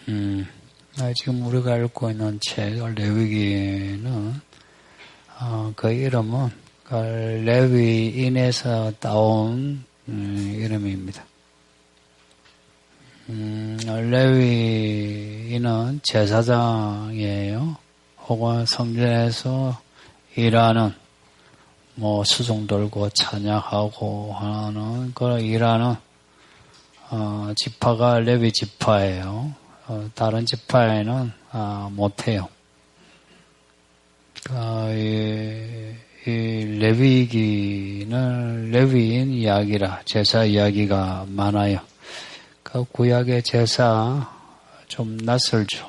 지금 우리가 읽고 있는 책 레위기는 그 이름은 레위인에서 따온 이름입니다. 레위인은 제사장이에요. 혹은 성전에서 일하는 수종 들고 찬양하고 하는 그 일하는 지파가 레위 지파예요. 다른 지파에는 못해요. 이 레위기는 레위인 이야기라 제사 이야기가 많아요. 그 구약의 제사 좀 낯설죠.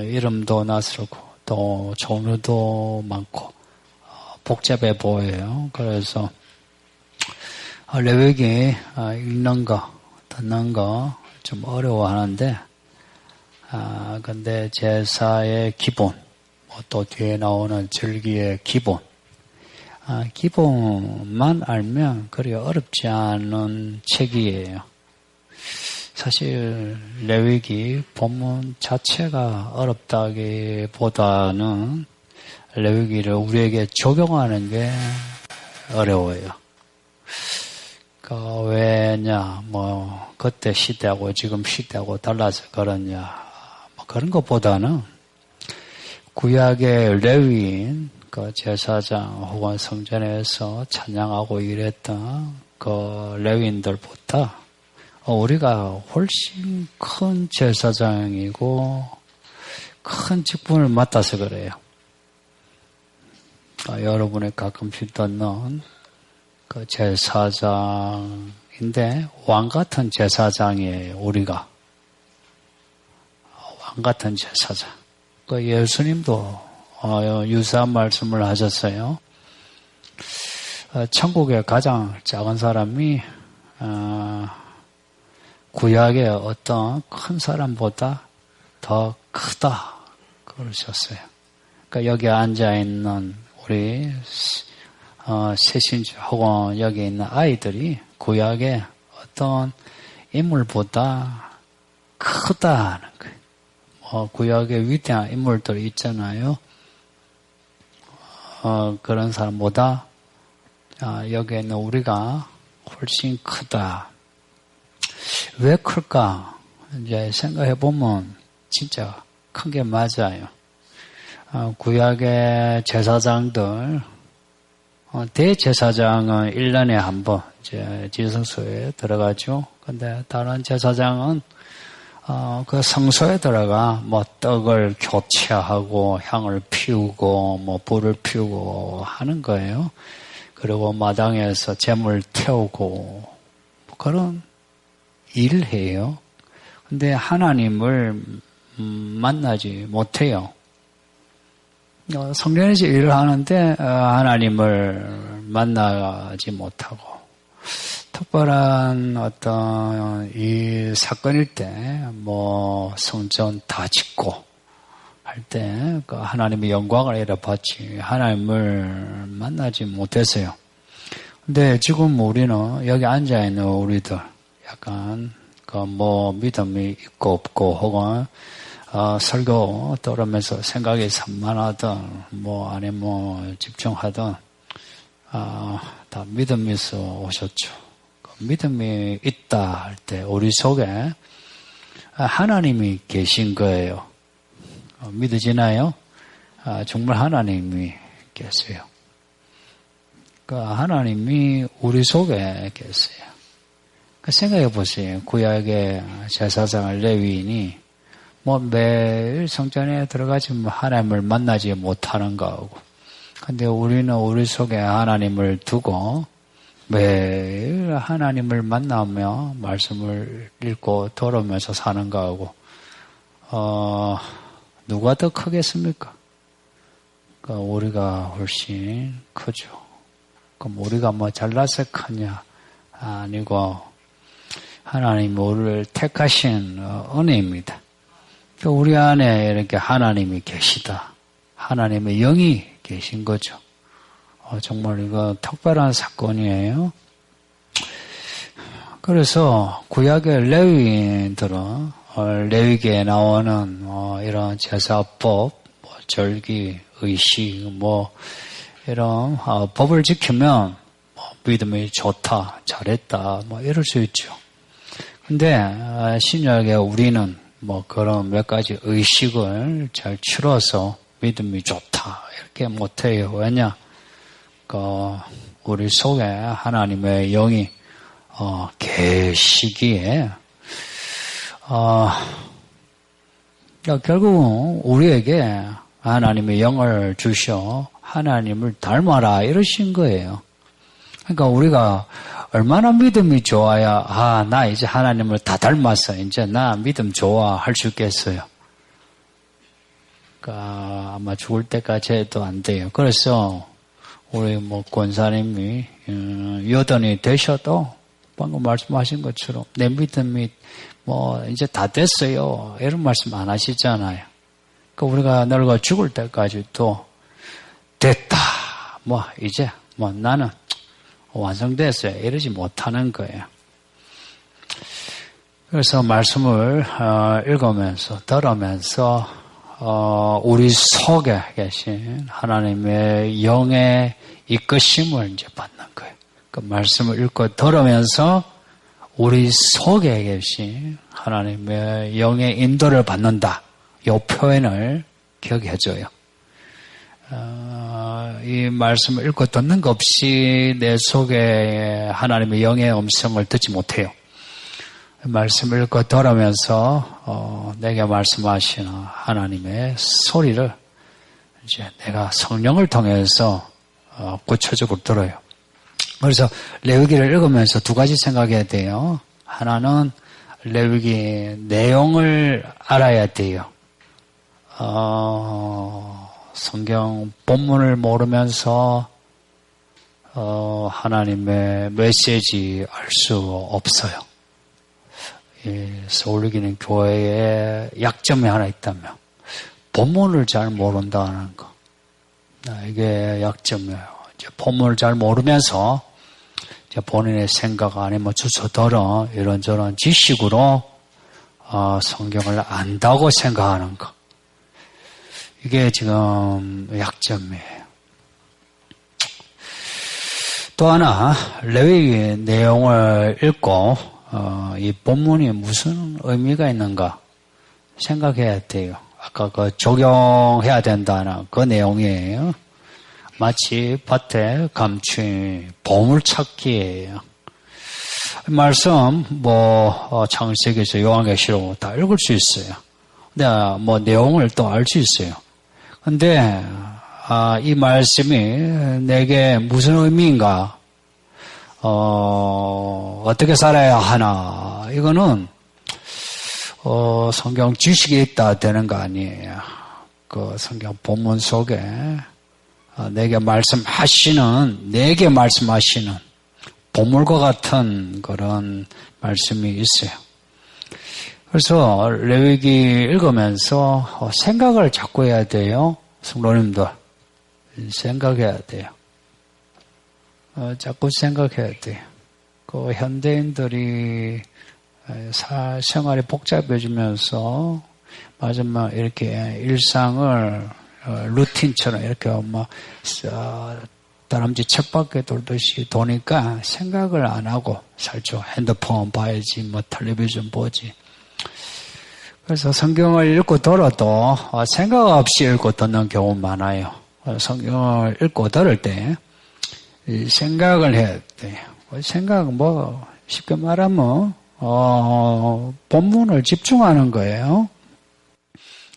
이름도 낯설고 또 종류도 많고 복잡해 보여요. 그래서 레위기 읽는 거, 듣는 거 좀 어려워하는데 근데 제사의 기본, 또 뒤에 나오는 절기의 기본, 기본만 알면 그리 어렵지 않은 책이에요. 사실 레위기 본문 자체가 어렵다기보다는 레위기를 우리에게 적용하는 게 어려워요. 왜냐, 그때 시대하고 지금 시대하고 달라서 그러냐, 그런 것보다는 구약의 레위인, 제사장 혹은 성전에서 찬양하고 일했던 그 레위인들보다 우리가 훨씬 큰 제사장이고 큰 직분을 맡아서 그래요. 여러분이 가끔씩 듣는 그 제사장인데 왕 같은 제사장이에요. 우리가 왕 같은 제사장. 예수님도 유사한 말씀을 하셨어요. 천국의 가장 작은 사람이 구약의 어떤 큰 사람보다 더 크다 그러셨어요. 그러니까 여기 앉아 있는 우리 새신자 혹은 여기 있는 아이들이 구약의 어떤 인물보다 크다는 거예요. 구약의 위대한 인물들 있잖아요. 그런 사람보다 여기 있는 우리가 훨씬 크다. 왜 클까? 이제 생각해 보면 진짜 큰 게 맞아요. 구약의 제사장들, 대제사장은 1년에 한 번 이제 지성소에 들어가죠. 근데 다른 제사장은 그 성소에 들어가 떡을 교체하고 향을 피우고 불을 피우고 하는 거예요. 그리고 마당에서 재물 태우고 그런 일을 해요. 근데 하나님을 만나지 못해요. 성전에서 일을 하는데 하나님을 만나지 못하고 특별한 어떤 이 사건일 때 성전 다 짓고 할 때 그 하나님의 영광을 잃어봤지 하나님을 만나지 못했어요. 근데 지금 우리는 여기 앉아 있는 우리들 약간 믿음이 있고 없고 혹은 설교 들으면서 생각이 산만하든 아니면 집중하든 다 믿음에서 오셨죠. 믿음이 있다 할 때 우리 속에 하나님이 계신 거예요. 믿어지나요? 정말 하나님이 계세요. 하나님이 우리 속에 계세요. 생각해 보세요. 구약의 제사장 레위인이 매일 성전에 들어가지 하나님을 만나지 못하는 거하고 근데 우리는 우리 속에 하나님을 두고 매일 하나님을 만나며 말씀을 읽고 들으면서 사는 거하고 누가 더 크겠습니까? 우리가 훨씬 크죠. 그럼 우리가 잘나서 크냐? 아니고 하나님이 우리를 택하신 은혜입니다. 우리 안에 이렇게 하나님이 계시다. 하나님의 영이 계신 거죠. 정말 이거 특별한 사건이에요. 그래서 구약의 레위인들은 레위기에 나오는 이런 제사법, 절기, 의식, 이런 법을 지키면 믿음이 좋다, 잘했다, 이럴 수 있죠. 근데 신약에 우리는 그런 몇 가지 의식을 잘 치러서 믿음이 좋다 이렇게 못해요. 왜냐? 우리 속에 하나님의 영이 계시기에 결국은 우리에게 하나님의 영을 주셔 하나님을 닮아라 이러신 거예요. 그러니까 우리가 얼마나 믿음이 좋아야 나 이제 하나님을 다 닮았어. 이제 나 믿음 좋아 할 수 있겠어요. 그러니까 아마 죽을 때까지 해도 안 돼요. 그래서 우리 권사님이 여든이 되셔도 방금 말씀하신 것처럼 내 믿음이 이제 다 됐어요. 이런 말씀 안 하시잖아요. 그러니까 우리가 늙어 죽을 때까지도 됐다. 이제 나는 완성됐어요. 이러지 못하는 거예요. 그래서 말씀을 읽으면서 들으면서 우리 속에 계신 하나님의 영의 이끄심을 이제 받는 거예요. 그 말씀을 읽고 들으면서 우리 속에 계신 하나님의 영의 인도를 받는다. 이 표현을 기억해줘요. 이 말씀을 읽고 듣는 것 없이 내 속에 하나님의 영의 음성을 듣지 못해요. 말씀을 읽고 들으면서 내게 말씀하시는 하나님의 소리를 이제 내가 성령을 통해서 구체적으로 들어요. 그래서 레위기를 읽으면서 두 가지 생각해야 돼요. 하나는 레위기 내용을 알아야 돼요. 성경 본문을 모르면서 하나님의 메시지 알 수 없어요. 서울기는 교회에 약점이 하나 있다면 본문을 잘 모른다는 거. 이게 약점이에요. 이제 본문을 잘 모르면서 이제 본인의 생각 아니면 주소들은 이런저런 지식으로 성경을 안다고 생각하는 거. 이게 지금 약점이에요. 또 하나 레위기 내용을 읽고 이 본문이 무슨 의미가 있는가 생각해야 돼요. 아까 적용해야 된다는 그 내용이에요. 마치 밭에 감추인 보물찾기예요. 말씀 창세기에서 요한계시록 다 읽을 수 있어요. 근데 내용을 또 알 수 있어요. 근데 이 말씀이 내게 무슨 의미인가? 어떻게 살아야 하나? 이거는 성경 지식이 있다 되는 거 아니에요. 그 성경 본문 속에 내게 말씀하시는 보물과 같은 그런 말씀이 있어요. 그래서 레위기 읽으면서 생각을 자꾸 해야 돼요. 성도님들 생각해야 돼요. 자꾸 생각해야 돼요. 그 현대인들이 생활이 복잡해지면서 마지막 이렇게 일상을 루틴처럼 이렇게 다람쥐 쳇바퀴 돌듯이 도니까 생각을 안 하고 살죠. 핸드폰 봐야지, 텔레비전 보지. 그래서 성경을 읽고 들어도 생각 없이 읽고 듣는 경우 많아요. 성경을 읽고 들을 때 생각을 해야 돼요. 생각 쉽게 말하면 본문을 집중하는 거예요.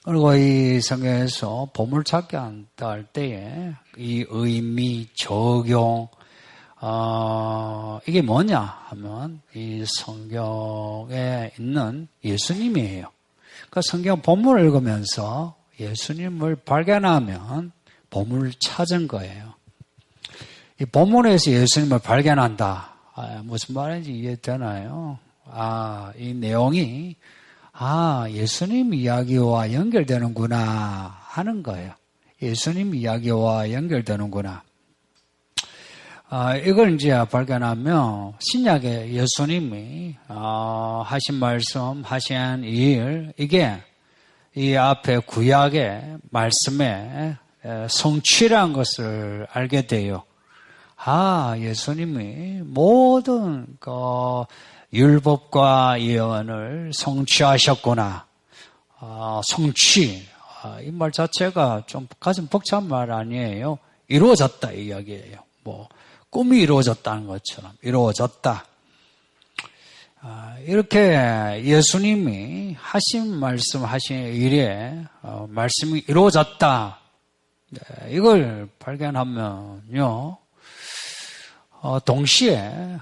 그리고 이 성경에서 보물찾기 한다 할 때에 이 의미, 적용 이게 뭐냐 하면 이 성경에 있는 예수님이에요. 그러니까 성경 본문을 읽으면서 예수님을 발견하면 보물을 찾은 거예요. 이 본문에서 예수님을 발견한다. 무슨 말인지 이해되나요? 이 내용이 예수님 이야기와 연결되는구나 하는 거예요. 예수님 이야기와 연결되는구나. 이걸 이제 발견하면 신약의 예수님이 하신 말씀, 하신 일, 이게 이 앞에 구약의 말씀의 성취라는 것을 알게 돼요. 예수님이 모든 율법과 예언을 성취하셨구나. 성취. 이 말 자체가 좀 가슴 벅찬 말 아니에요. 이루어졌다 이 이야기예요. 꿈이 이루어졌다는 것처럼 이루어졌다. 이렇게 예수님이 하신 말씀, 하신 일에 말씀이 이루어졌다. 이걸 발견하면요. 동시에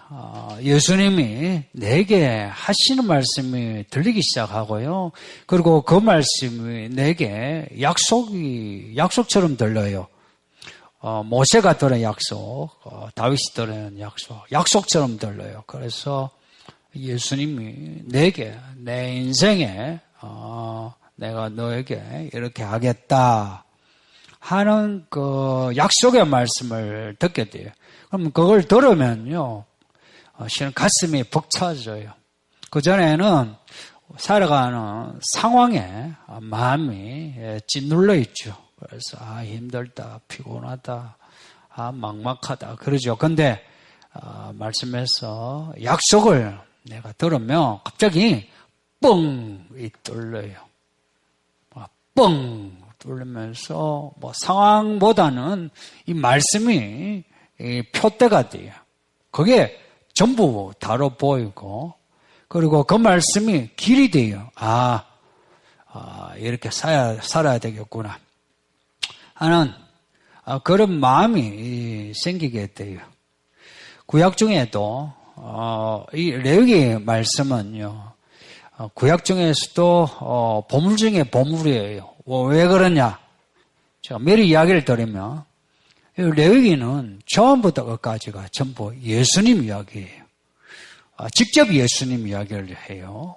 예수님이 내게 하시는 말씀이 들리기 시작하고요. 그리고 그 말씀이 내게 약속처럼 들려요. 모세가 들은 약속, 다윗이 들은 약속처럼 들려요. 그래서 예수님이 내게, 내 인생에 내가 너에게 이렇게 하겠다 하는 그 약속의 말씀을 듣게 돼요. 그럼 그걸 들으면요, 실은 가슴이 벅차져요. 그전에는 살아가는 상황에 마음이 짓눌러 있죠. 그래서 힘들다, 피곤하다, 막막하다 그러죠. 근데 말씀에서 약속을 내가 들으면 갑자기 뻥 뚫려요. 뻥 뚫리면서 상황보다는 이 말씀이 표대가 돼요. 그게 전부 다로 보이고, 그리고 그 말씀이 길이 돼요. 이렇게 살아야 되겠구나 하는 그런 마음이 생기게 돼요. 구약 중에도 이 레위기 말씀은요, 구약 중에서도 보물 중에 보물이에요. 왜 그러냐? 제가 미리 이야기를 드리면 레위기는 처음부터 끝까지가 전부 예수님 이야기예요. 직접 예수님 이야기를 해요.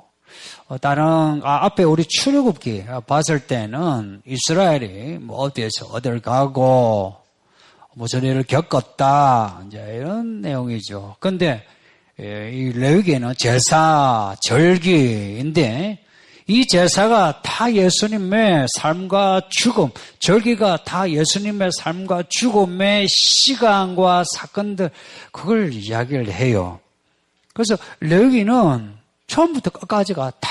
다른 앞에 우리 출애굽기 봤을 때는 이스라엘이 어디에서 어딜 가고 무슨 일을 겪었다 이제 이런 내용이죠. 근데 이 레위기는 제사, 절기인데 이 제사가 다 예수님의 삶과 죽음, 절기가 다 예수님의 삶과 죽음의 시간과 사건들, 그걸 이야기를 해요. 그래서 레위기는 처음부터 끝까지가 다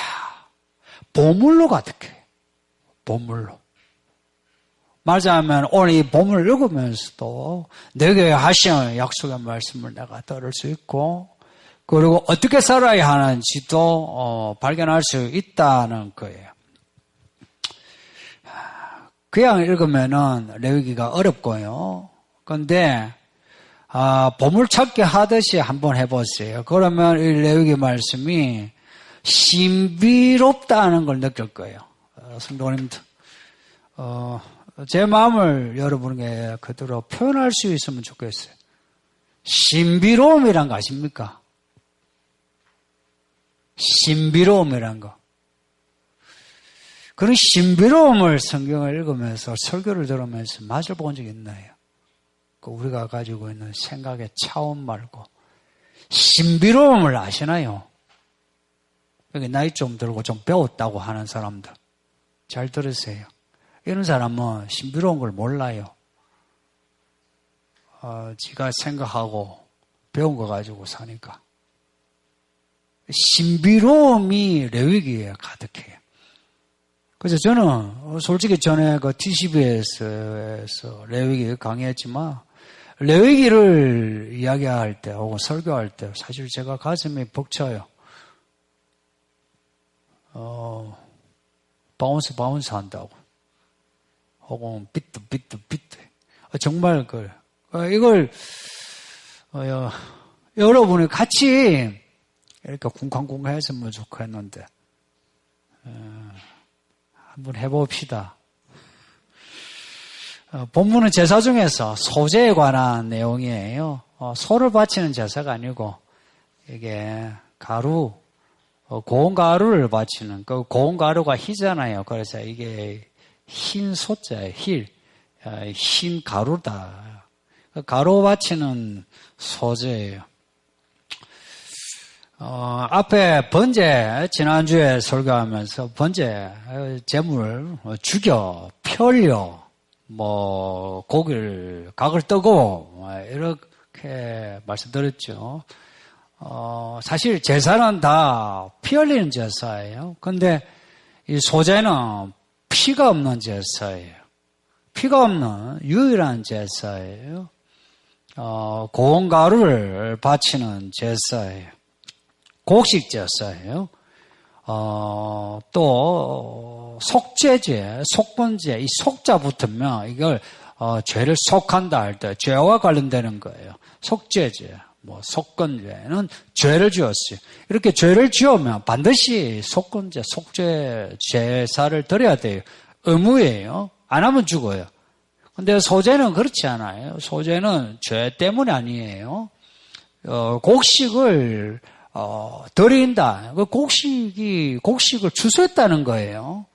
보물로 가득해요. 보물로. 말하자면 오늘 이 보물을 읽으면서도 내게 하신 약속의 말씀을 내가 들을 수 있고, 그리고 어떻게 살아야 하는지도 발견할 수 있다는 거예요. 그냥 읽으면은 레위기가 어렵고요. 그런데 보물찾기 하듯이 한번 해보세요. 그러면 이 레위기 말씀이 신비롭다는 걸 느낄 거예요. 성도님들, 제 마음을 여러분에게 그대로 표현할 수 있으면 좋겠어요. 신비로움이란 거 아십니까? 신비로움이란 거. 그런 신비로움을 성경을 읽으면서 설교를 들으면서 맛을 본 적이 있나요? 우리가 가지고 있는 생각의 차원 말고 신비로움을 아시나요? 여기 나이 좀 들고 좀 배웠다고 하는 사람들 잘 들으세요. 이런 사람은 신비로운 걸 몰라요. 지가 생각하고 배운 거 가지고 사니까. 신비로움이 레위기에 가득해요. 그래서 저는 솔직히 전에 그 TCB에서 레위기 강의했지만 레위기를 이야기할 때 혹은 설교할 때 사실 제가 가슴이 벅차요. 바운스 한다고. 혹은 비트. 정말 그래. 이걸 여러분이 같이 이렇게 쿵쾅쿵쾅 했으면 좋겠는데 한번 해봅시다. 본문은 제사 중에서 소제에 관한 내용이에요. 소를 바치는 제사가 아니고 이게 가루, 고운 가루를 바치는, 그 고운 가루가 희잖아요. 그래서 이게 흰 소자예요. 흰 가루다. 가루 바치는 소재예요. 앞에 번제, 지난주에 설교하면서 번제, 재물, 죽여, 펴려, 고기를, 각을 뜨고, 이렇게 말씀드렸죠. 사실 제사는 다 피 흘리는 제사예요. 근데 이 소제는 피가 없는 제사예요. 피가 없는 유일한 제사예요. 고운 가루를 바치는 제사예요. 곡식 제사예요. 또 속죄제, 속번제, 이 속자 붙으면 이걸 죄를 속한다 할 때 죄와 관련되는 거예요. 속죄제, 속건제는 죄를 지었어요. 이렇게 죄를 지으면 반드시 속건제, 속죄 제사를 드려야 돼요. 의무예요. 안 하면 죽어요. 근데 소제는 그렇지 않아요. 소제는 죄 때문에 아니에요. 곡식을 드린다. 그 곡식을 추수했다는 거예요.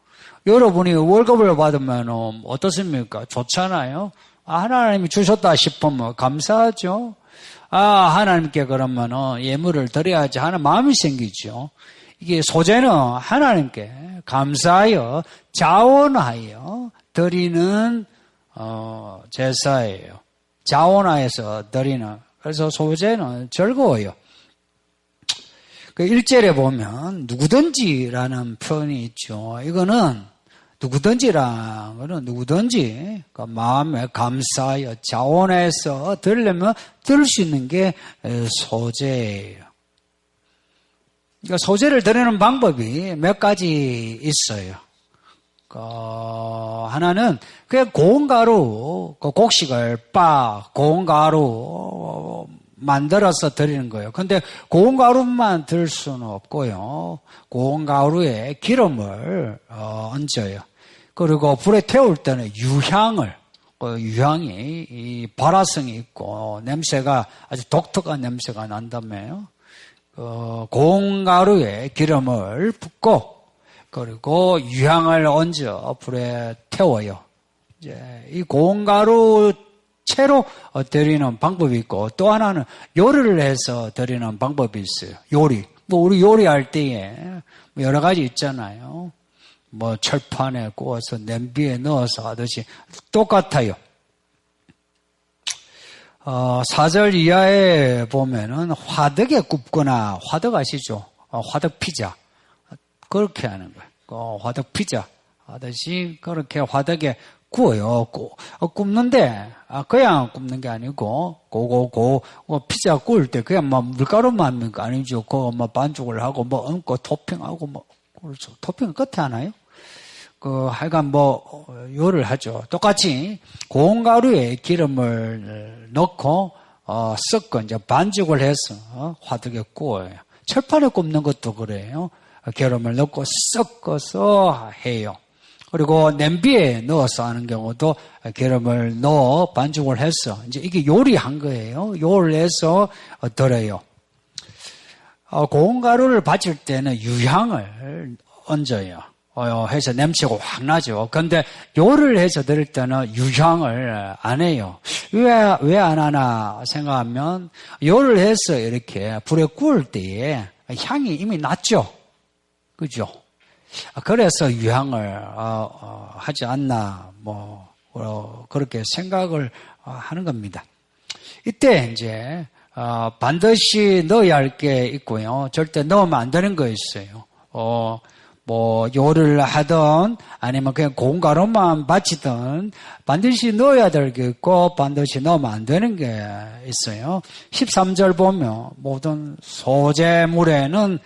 여러분이 월급을 받으면 어떻습니까? 좋잖아요. 하나님이 주셨다 싶으면 감사하죠. 하나님께 그러면 예물을 드려야지 하는 마음이 생기죠. 이게 소제는 하나님께 감사하여 자원하여 드리는 제사예요. 자원하여서 드리는. 그래서 소제는 즐거워요. 그 1절에 보면 누구든지라는 표현이 있죠. 이거는 누구든지라는 거는 누구든지 마음에 감사하여 자원해서 드리려면 드릴 수 있는 게 소제예요. 그러니까 소제를 드리는 방법이 몇 가지 있어요. 하나는 그냥 고운 가루, 곡식을 고운 가루 만들어서 드리는 거예요. 근데 고운 가루만 들 수는 없고요. 고운 가루에 기름을 얹어요. 그리고 불에 태울 때는 유향이 이 발화성이 있고 냄새가 아주 독특한 냄새가 난다며요. 고운 가루에 기름을 붓고 그리고 유향을 얹어 불에 태워요. 이제 이 고운 가루 채로 드리는 방법이 있고 또 하나는 요리를 해서 드리는 방법이 있어요. 요리. 우리 요리할 때에 여러 가지 있잖아요. 철판에 구워서 냄비에 넣어서 하듯이 똑같아요. 4절 이하에 보면은 화덕에 굽거나 화덕 아시죠? 화덕 피자. 그렇게 하는 거예요. 화덕 피자 하듯이 그렇게 화덕에 구워요. 굽는데, 그냥 굽는 게 아니고, 피자 구울 때 그냥 밀가루만 하는 거 아니죠. 반죽을 하고, 얹고, 토핑하고, 그렇죠. 토핑은 끝에 하나요? 하여간 요를 하죠. 똑같이, 고운 가루에 기름을 넣고, 섞어, 이제 반죽을 해서, 화덕에 구워요. 철판에 굽는 것도 그래요. 기름을 넣고 섞어서 해요. 그리고 냄비에 넣어서 하는 경우도 기름을 넣어 반죽을 해서 이제 이게 요리한 거예요. 요리를 해서 드려요. 고운 가루를 바칠 때는 유향을 얹어요. 해서 냄새가 확 나죠. 근데 요리를 해서 드릴 때는 유향을 안 해요. 왜 안 하나 생각하면 요리를 해서 이렇게 불에 구울 때에 향이 이미 났죠. 그죠? 그래서 유향을 하지 않나 그렇게 생각을 하는 겁니다. 이때 이제 반드시 넣어야 할 게 있고요. 절대 넣으면 안 되는 거 있어요. 요리를 하든 아니면 그냥 고운 가루만 바치든 반드시 넣어야 될 게 있고 반드시 넣으면 안 되는 게 있어요. 13절 보면 모든 소제물에는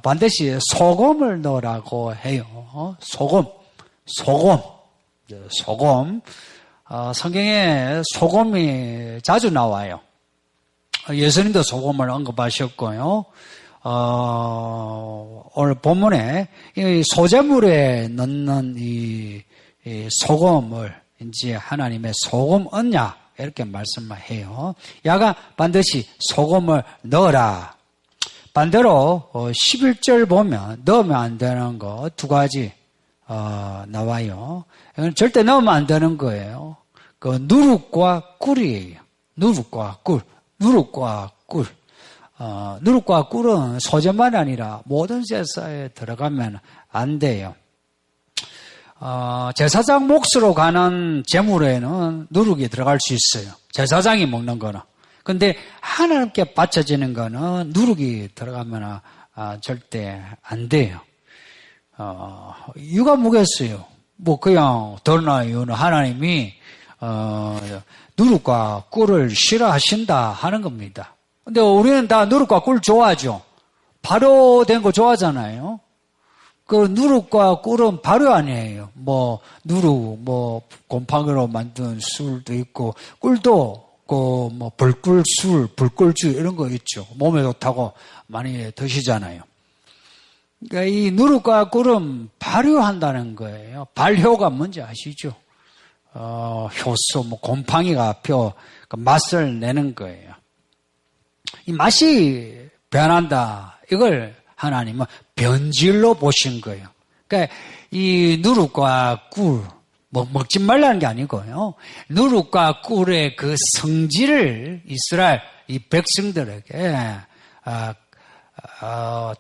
반드시 소금을 넣으라고 해요. 소금. 성경에 소금이 자주 나와요. 예수님도 소금을 언급하셨고요. 오늘 본문에 이 소제물에 넣는 이 소금을 이제 하나님의 소금 언약 이렇게 말씀해요. 야가 반드시 소금을 넣어라. 반대로 11절 보면 넣으면 안 되는 거 두 가지 나와요. 이건 절대 넣으면 안 되는 거예요. 그 누룩과 꿀이에요. 누룩과 꿀. 누룩과 꿀. 누룩과 꿀은 소재만 아니라 모든 제사에 들어가면 안 돼요. 제사장 몫으로 가는 제물에는 누룩이 들어갈 수 있어요. 제사장이 먹는 거는. 근데 하나님께 바쳐지는 거는 누룩이 들어가면 절대 안 돼요. 이유가 뭐겠어요? 뭐 그냥 더나 이유는 하나님이 누룩과 꿀을 싫어하신다 하는 겁니다. 근데 우리는 다 누룩과 꿀 좋아하죠. 발효된 거 좋아하잖아요. 그 누룩과 꿀은 발효 아니에요. 뭐 누룩, 뭐 곰팡이로 만든 술도 있고 꿀도 그 뭐 불꿀술, 불꿀주 이런 거 있죠. 몸에 좋다고 많이 드시잖아요. 그러니까 이 누룩과 꿀은 발효한다는 거예요. 발효가 뭔지 아시죠? 효소, 뭐 곰팡이가 그 맛을 내는 거예요. 이 맛이 변한다. 이걸 하나님은 변질로 보신 거예요. 그러니까 이 누룩과 꿀, 뭐 먹지 말라는 게 아니고요. 누룩과 꿀의 그 성질을 이스라엘 이 백성들에게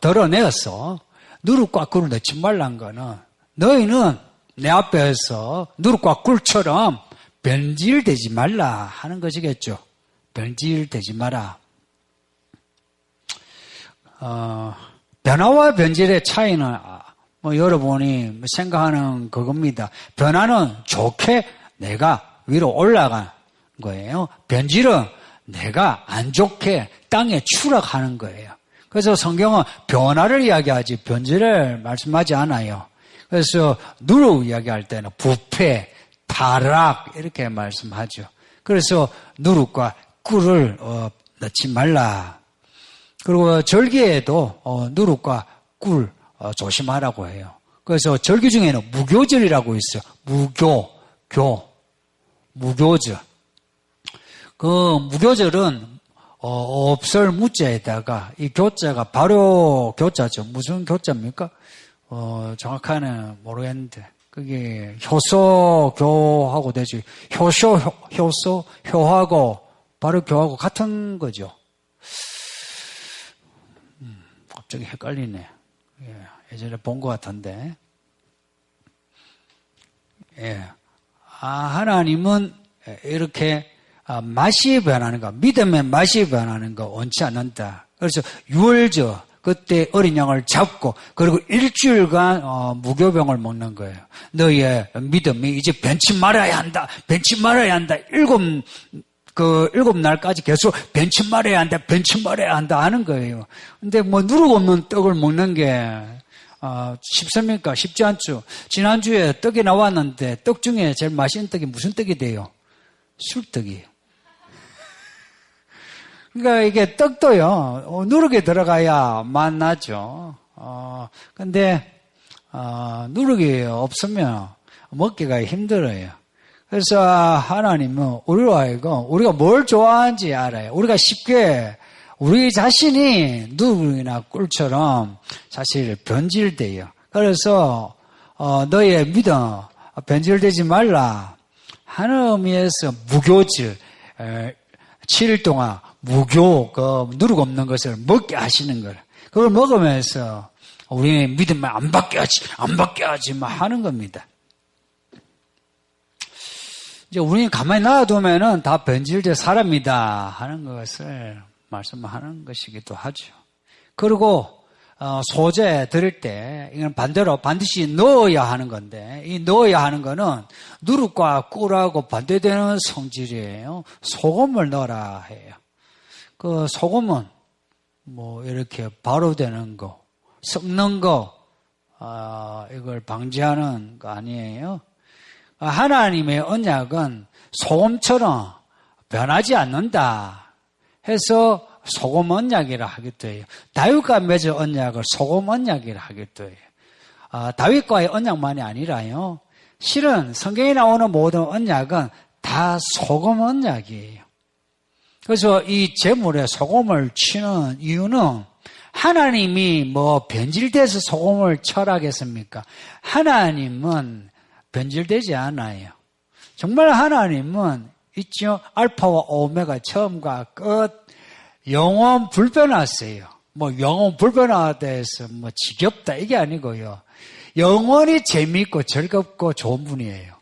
드러내어서 누룩과 꿀을 넣지 말라는 거는 너희는 내 앞에서 누룩과 꿀처럼 변질되지 말라 하는 것이겠죠. 변질되지 마라. 변화와 변질의 차이는 뭐 여러분이 생각하는 그겁니다. 변화는 좋게 내가 위로 올라간 거예요. 변질은 내가 안 좋게 땅에 추락하는 거예요. 그래서 성경은 변화를 이야기하지 변질을 말씀하지 않아요. 그래서 누룩 이야기할 때는 부패, 타락 이렇게 말씀하죠. 그래서 누룩과 꿀을 넣지 말라. 그리고 절기에도 누룩과 꿀 조심하라고 해요. 그래서 절기 중에는 무교절이라고 있어요. 무교절. 그 무교절은 없을 무자에다가 이 교자가 발효 교자죠. 무슨 교자입니까? 정확하게는 모르겠는데 그게 효소교하고 되지. 효소, 효하고 발효교하고 같은 거죠. 갑자기 헷갈리네. 예전에 본 것 같은데. 하나님은 이렇게 맛이 변하는 거, 믿음의 맛이 변하는 거 원치 않는다. 그래서 유월절 그때 어린 양을 잡고 그리고 일주일간 무교병을 먹는 거예요. 너희의 믿음이 이제 변치 말아야 한다. 변치 말아야 한다. 일곱 날까지 계속 변치 말아야 한다. 변치 말아야 한다 하는 거예요. 근데 뭐 누룩 없는 떡을 먹는 게 쉽습니까? 쉽지 않죠. 지난주에 떡이 나왔는데 떡 중에 제일 맛있는 떡이 무슨 떡이 돼요? 술떡이에요. 그러니까 이게 떡도요, 누룩이 들어가야 맛나죠. 근데, 누룩이 없으면 먹기가 힘들어요. 그래서 하나님은 우리로 하여금 우리가 뭘 좋아하는지 알아요. 우리가 쉽게 우리 자신이 누룩이나 꿀처럼 사실 변질돼요. 그래서, 너의 믿음 변질되지 말라. 하는 의미에서 무교절, 7일 동안 무교, 누룩 없는 것을 먹게 하시는 거예요. 그걸 먹으면서 우리의 믿음을 안 받게 하지, 하는 겁니다. 이제 우리는 가만히 놔두면은 다 변질된 사람이다 하는 것을 말씀하는 것이기도 하죠. 그리고, 소재 드릴 때, 이건 반대로 반드시 넣어야 하는 건데, 이 넣어야 하는 거는 누룩과 꿀하고 반대되는 성질이에요. 소금을 넣어라 해요. 그 소금은 뭐 이렇게 발효되는 거, 썩는 거, 이걸 방지하는 거 아니에요. 하나님의 언약은 소금처럼 변하지 않는다 해서 소금 언약이라 하기도 해요. 다윗과 맺은 언약을 소금 언약이라 하기도 해요. 다윗과의 언약만이 아니라요. 실은 성경에 나오는 모든 언약은 다 소금 언약이에요. 그래서 이 제물에 소금을 치는 이유는 하나님이 뭐 변질돼서 소금을 철하겠습니까? 하나님은 변질되지 않아요. 정말 하나님은 있죠. 알파와 오메가 처음과 끝 영원 불변하세요. 뭐 영원 불변하다 해서 뭐 지겹다 이게 아니고요. 영원히 재미있고 즐겁고 좋은 분이에요.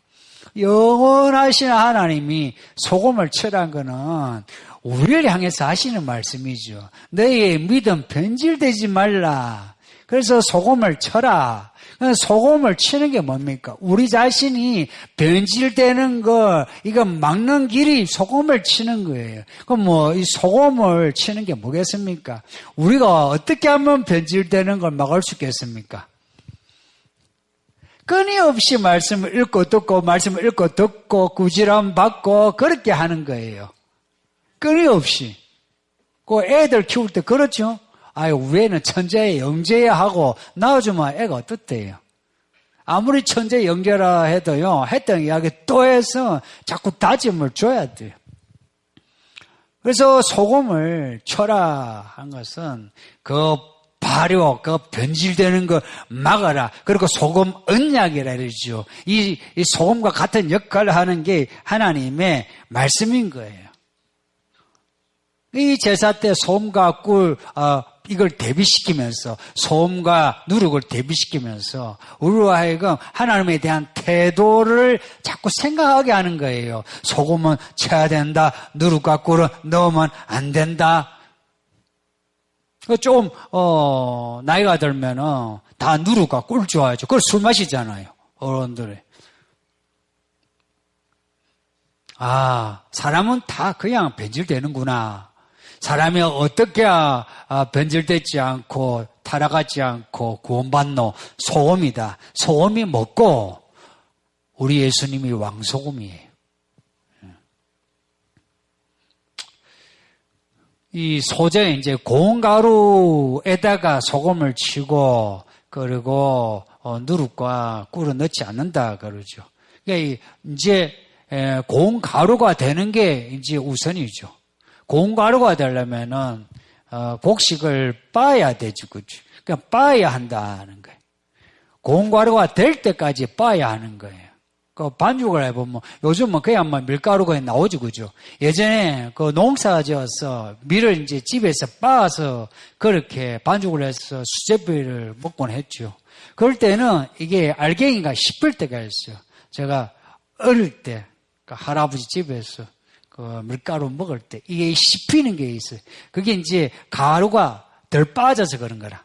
영원하신 하나님이 소금을 치라는 거는 우리를 향해서 하시는 말씀이죠. 너희의 믿음 변질되지 말라. 그래서 소금을 쳐라. 소금을 치는 게 뭡니까? 우리 자신이 변질되는 거, 이거 막는 길이 소금을 치는 거예요. 그럼 뭐, 이 소금을 치는 게 뭐겠습니까? 우리가 어떻게 하면 변질되는 걸 막을 수 있겠습니까? 끊임없이 말씀을 읽고 듣고, 말씀을 읽고 듣고, 구질함 받고, 그렇게 하는 거예요. 끊임없이. 그 애들 키울 때 그렇죠? 아유, 우리 애는 천재야, 영재야 하고 낳아주면 애가 어떻대요? 아무리 천재 영재라 해도요, 했던 이야기 또 해서 자꾸 다짐을 줘야 돼요. 그래서 소금을 쳐라 한 것은 그 발효, 그 변질되는 거 막아라. 그리고 소금 언약이라 그러죠. 이 소금과 같은 역할을 하는 게 하나님의 말씀인 거예요. 이 제사 때 소금과 꿀, 이걸 대비시키면서 소음과 누룩을 대비시키면서 우리로 하여금 하나님에 대한 태도를 자꾸 생각하게 하는 거예요. 소금은 쳐야 된다. 누룩과 꿀은 넣으면 안 된다. 좀 나이가 들면은 다 누룩과 꿀 좋아하죠. 그걸 술 마시잖아요. 어른들이. 사람은 다 그냥 변질되는구나. 사람이 어떻게 변질되지 않고 타락하지 않고 구원받노? 소금이다. 소금이 먹고 우리 예수님이 왕소금이에요. 이 소재에 이제 고운 가루에다가 소금을 치고 그리고 누룩과 꿀을 넣지 않는다 그러죠. 그러니까 이제 고운 가루가 되는 게 이제 우선이죠. 고운 가루가 되려면은 곡식을 빻아야 되죠, 그렇죠? 그러니까 빻아야 한다는 거예요. 고운 가루가 될 때까지 빻아야 하는 거예요. 그 반죽을 해보면 요즘은 그냥 밀가루가 나오죠, 그죠? 예전에 그 농사가 지어서 밀을 이제 집에서 빻아서 그렇게 반죽을 해서 수제비를 먹곤 했죠. 그럴 때는 이게 알갱이가 씹힐 때가 있어요. 제가 어릴 때 그 할아버지 집에서 그 밀가루 먹을 때 이게 씹히는 게 있어요. 그게 이제 가루가 덜 빠져서 그런 거라.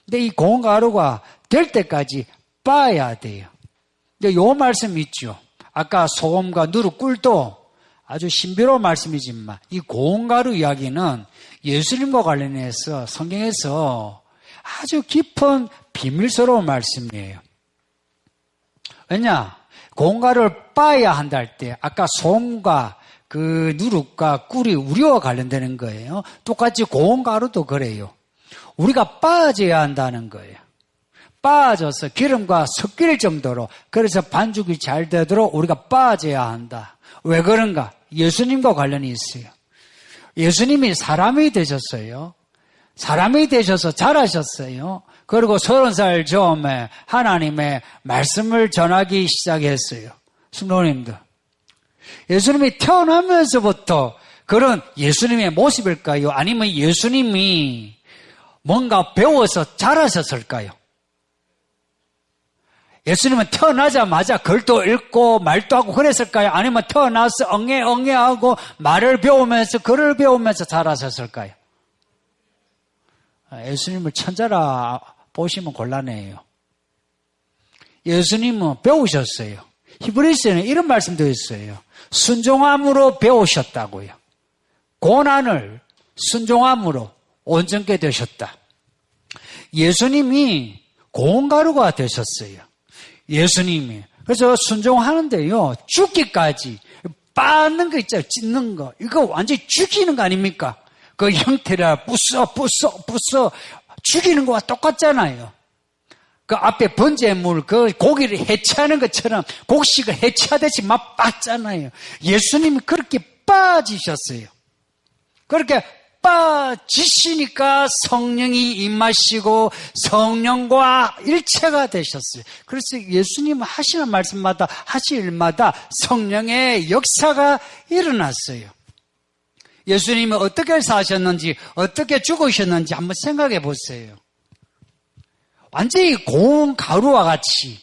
근데 이 고운 가루가 될 때까지 빻아야 돼요. 근데 요 말씀 있죠. 아까 소금과 누룩 꿀도 아주 신비로운 말씀이지만 이 고운 가루 이야기는 예수님과 관련해서 성경에서 아주 깊은 비밀스러운 말씀이에요. 왜냐? 고운 가루를 빻아야 한다 할 때 아까 소금과 그 누룩과 꿀이 우리와 관련되는 거예요. 똑같이 고운 가루도 그래요. 우리가 빻아져야 한다는 거예요. 빻아져서 기름과 섞일 정도로 그래서 반죽이 잘 되도록 우리가 빻아져야 한다. 왜 그런가? 예수님과 관련이 있어요. 예수님이 사람이 되셨어요. 사람이 되셔서 자라셨어요. 그리고 30살 즈음에 하나님의 말씀을 전하기 시작했어요. 성도님들. 예수님이 태어나면서부터 그런 예수님의 모습일까요? 아니면 예수님이 뭔가 배워서 자라셨을까요? 예수님은 태어나자마자 글도 읽고 말도 하고 그랬을까요? 아니면 태어나서 엉해하고 말을 배우면서 글을 배우면서 자라셨을까요? 예수님을 천자라 보시면 곤란해요. 예수님은 배우셨어요. 히브리서에는 이런 말씀도 있어요. 순종함으로 배우셨다고요. 고난을 순종함으로 온전케 되셨다. 예수님이 고운 가루가 되셨어요. 예수님이. 그래서 순종하는데요. 죽기까지 빻는 거 있잖아요. 찢는 거. 이거 완전히 죽이는 거 아닙니까? 그 형태를 부숴 죽이는 거와 똑같잖아요. 그 앞에 번제물, 그 고기를 해체하는 것처럼 곡식을 해체하듯이 막 빻잖아요. 예수님이 그렇게 빠지셨어요. 그렇게 빠지시니까 성령이 임하시고 성령과 일체가 되셨어요. 그래서 예수님 하시는 말씀마다 하실 일마다 성령의 역사가 일어났어요. 예수님이 어떻게 사셨는지 어떻게 죽으셨는지 한번 생각해 보세요. 완전히 고운 가루와 같이,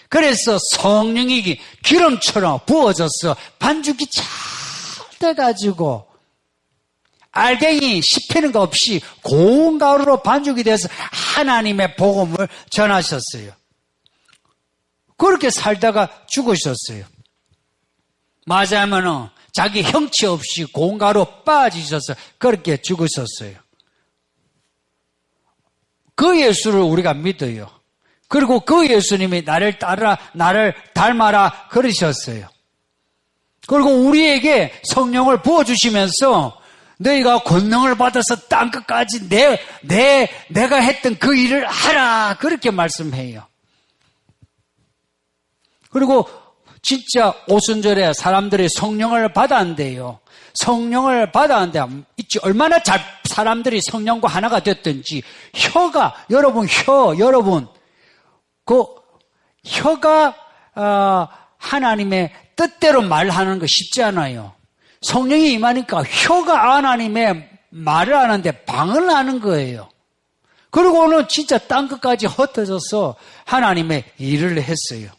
그래서 성령이 기름처럼 부어져서 반죽이 잘 돼가지고 알갱이 씹히는 거 없이 고운 가루로 반죽이 돼서 하나님의 복음을 전하셨어요. 그렇게 살다가 죽으셨어요. 맞아야면은 자기 형체 없이 고운 가루 빠지셔서 그렇게 죽으셨어요. 그 예수를 우리가 믿어요. 그리고 그 예수님이 나를 따라, 나를 닮아라 그러셨어요. 그리고 우리에게 성령을 부어주시면서 너희가 권능을 받아서 땅끝까지 내가 했던 그 일을 하라 그렇게 말씀해요. 그리고 진짜 오순절에 사람들이 성령을 받았는데요. 성령을 받았는데 있지 얼마나 잘 사람들이 성령과 하나가 됐든지 여러분 그 혀가 하나님의 뜻대로 말하는 거 쉽지 않아요. 성령이 임하니까 혀가 하나님의 말을 하는데 방언을 하는 거예요. 그리고는 진짜 땅끝까지 흩어져서 하나님의 일을 했어요.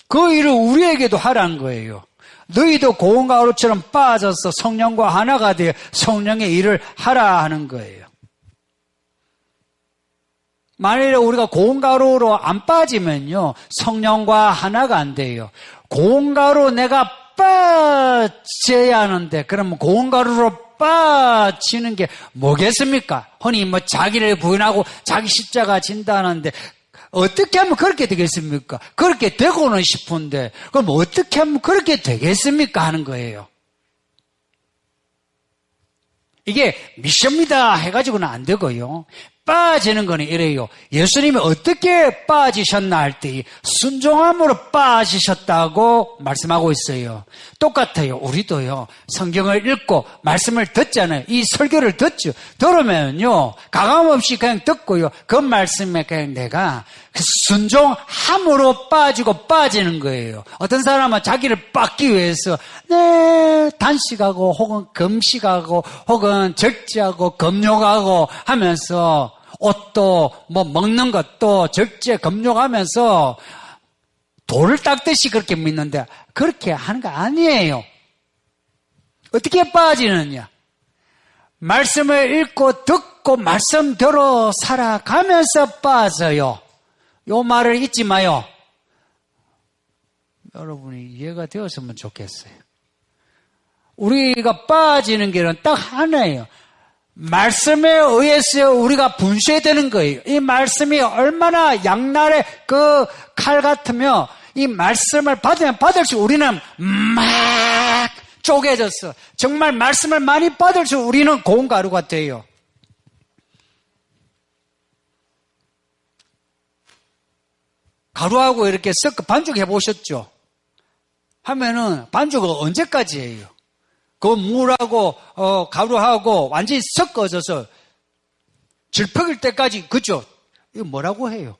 그 일을 우리에게도 하라는 거예요. 너희도 고운 가루처럼 빠져서 성령과 하나가 되어 성령의 일을 하라 하는 거예요. 만일에 우리가 고운 가루로 안 빠지면요, 성령과 하나가 안 돼요. 고운 가루 내가 빠져야 하는데, 그러면 고운 가루로 빠지는 게 뭐겠습니까? 흔히 자기를 부인하고 자기 십자가 진다는데, 어떻게 하면 그렇게 되겠습니까? 그렇게 되고는 싶은데, 그럼 어떻게 하면 그렇게 되겠습니까? 하는 거예요. 이게 미션이다 해가지고는 안 되고요. 빠지는 거는 이래요. 예수님이 어떻게 빠지셨나 할 때 순종함으로 빠지셨다고 말씀하고 있어요. 똑같아요. 우리도요. 성경을 읽고 말씀을 듣잖아요. 이 설교를 듣죠. 들으면요. 가감없이 그냥 듣고요. 그 말씀에 그냥 내가 순종함으로 빠지는 거예요. 어떤 사람은 자기를 빻기 위해서 단식하고 혹은 금식하고 혹은 절제하고 금욕하고 하면서 옷도 먹는 것도 절제 금욕하면서 돌을 닦듯이 그렇게 믿는데 그렇게 하는 거 아니에요. 어떻게 빠지느냐? 말씀을 읽고 듣고 말씀대로 살아가면서 빠져요. 요 말을 잊지 마요. 여러분이 이해가 되었으면 좋겠어요. 우리가 빠지는 길은 딱 하나예요. 말씀에 의해서 우리가 분쇄되는 거예요. 이 말씀이 얼마나 양날의 그 칼 같으며 이 말씀을 받으면 받을수록 우리는 막 쪼개졌어. 정말 말씀을 많이 받을수록 우리는 고운 가루가 돼요. 가루하고 이렇게 섞어 반죽해 보셨죠? 하면은 반죽은 언제까지 해요? 그 물하고 가루하고 완전히 섞어져서 질퍽일 때까지, 그죠? 이거 뭐라고 해요?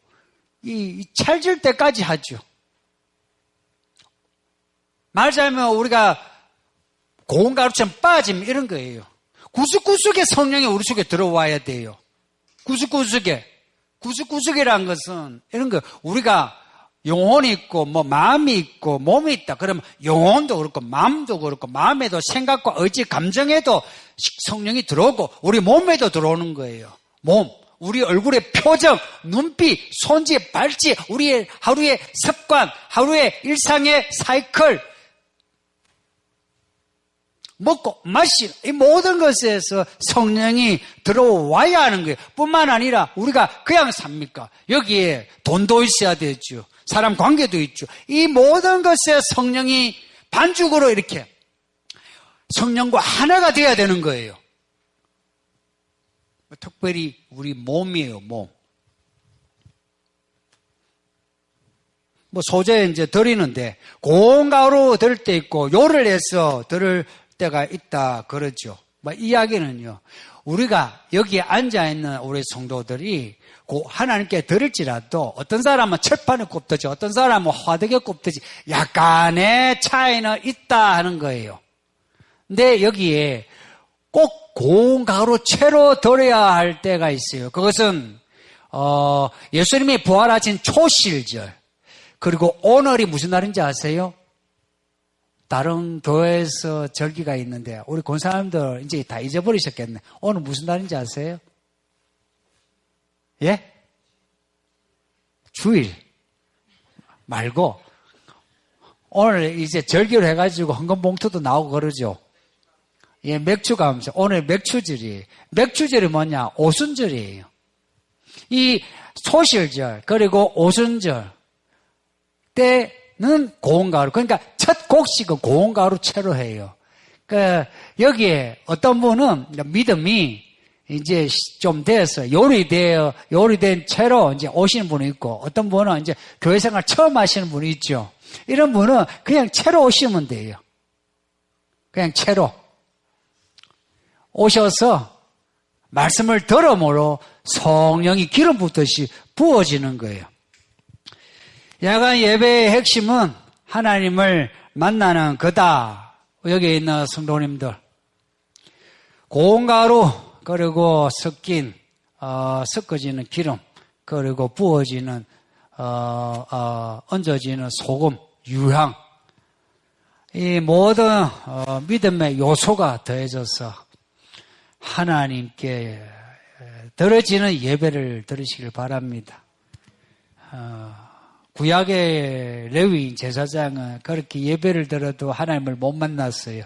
이 찰질 때까지 하죠. 말하자면 우리가 고운 가루처럼 빠지면 이런 거예요. 구석구석에 성령이 우리 속에 들어와야 돼요. 구석구석이라는 것은 이런 거, 우리가 영혼이 있고 마음이 있고 몸이 있다. 그러면 영혼도 그렇고 마음도 그렇고 마음에도 생각과 의지, 감정에도 성령이 들어오고 우리 몸에도 들어오는 거예요. 몸, 우리 얼굴의 표정, 눈빛, 손짓, 발짓, 우리의 하루의 습관, 하루의 일상의 사이클, 먹고 마시, 이 모든 것에서 성령이 들어와야 하는 거예요. 뿐만 아니라 우리가 그냥 삽니까? 여기에 돈도 있어야 되죠. 사람 관계도 있죠. 이 모든 것에 성령이 반죽으로 이렇게 성령과 하나가 되어야 되는 거예요. 특별히 우리 몸이에요, 몸. 소재 이제 드리는데 고운 가루 들 때 있고 요를 해서 들 때가 있다 그러죠. 뭐 이야기는요. 우리가 여기에 앉아있는 우리 성도들이 하나님께 드릴지라도 어떤 사람은 철판에 굽듯이 어떤 사람은 화덕에 굽듯이 약간의 차이는 있다 하는 거예요. 근데 여기에 꼭 고운 가루 채로 드려야 할 때가 있어요. 그것은 예수님이 부활하신 초실절, 그리고 오늘이 무슨 날인지 아세요? 다른 교회에서 절기가 있는데 우리 권사님들 이제 다 잊어버리셨겠네. 오늘 무슨 날인지 아세요? 예? 주일 말고 오늘 이제 절기로 해가지고 헌금봉투도 나오고 그러죠. 예, 맥주가 하면서 오늘 맥주절이에요. 맥주절이 뭐냐? 오순절이에요. 이 소실절 그리고 오순절 때는 고운 가루, 그러니까 첫 곡식은 고운 가루 채로 해요. 그러니까 여기에 어떤 분은 믿음이 이제 좀 돼서 요리된 채로 이제 오시는 분이 있고, 어떤 분은 이제 교회 생활 처음 하시는 분이 있죠. 이런 분은 그냥 채로 오시면 돼요. 그냥 채로 오셔서 말씀을 들음으로 성령이 기름 붓듯이 부어지는 거예요. 야간 예배의 핵심은 하나님을 만나는 거다. 여기 있는 성도님들, 고운 가루 그리고 섞어지는 기름, 그리고 부어지는 얹어지는 소금, 유향, 이 모든 믿음의 요소가 더해져서 하나님께 드려지는 예배를 드리시길 바랍니다. 구약의 레위인 제사장은 그렇게 예배를 드려도 하나님을 못 만났어요.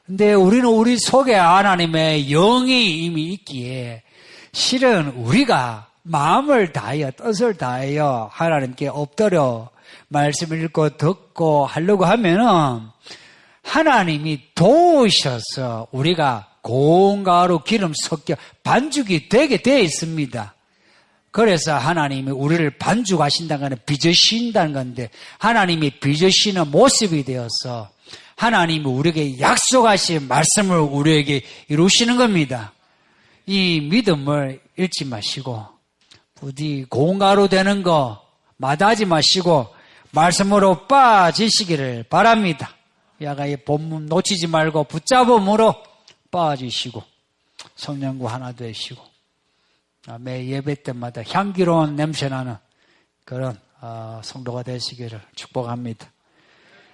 근데 우리는 우리 속에 하나님의 영이 이미 있기에 실은 우리가 마음을 다하여 뜻을 다하여 하나님께 엎드려 말씀을 읽고 듣고 하려고 하면은 하나님이 도우셔서 우리가 고운 가루 기름 섞여 반죽이 되게 되어 있습니다. 그래서 하나님이 우리를 반죽하신다는 건 빚으신다는 건데, 하나님이 빚으시는 모습이 되어서 하나님이 우리에게 약속하신 말씀을 우리에게 이루시는 겁니다. 이 믿음을 잃지 마시고 부디 고운 가루 되는 거 마다하지 마시고 말씀으로 빠지시기를 바랍니다. 야가의 본문 놓치지 말고 붙잡음으로 빠지시고 성령과 하나 되시고 매 예배 때마다 향기로운 냄새나는 그런 성도가 되시기를 축복합니다.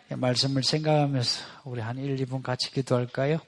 말씀을 생각하면서 우리 한 1, 2분 같이 기도할까요?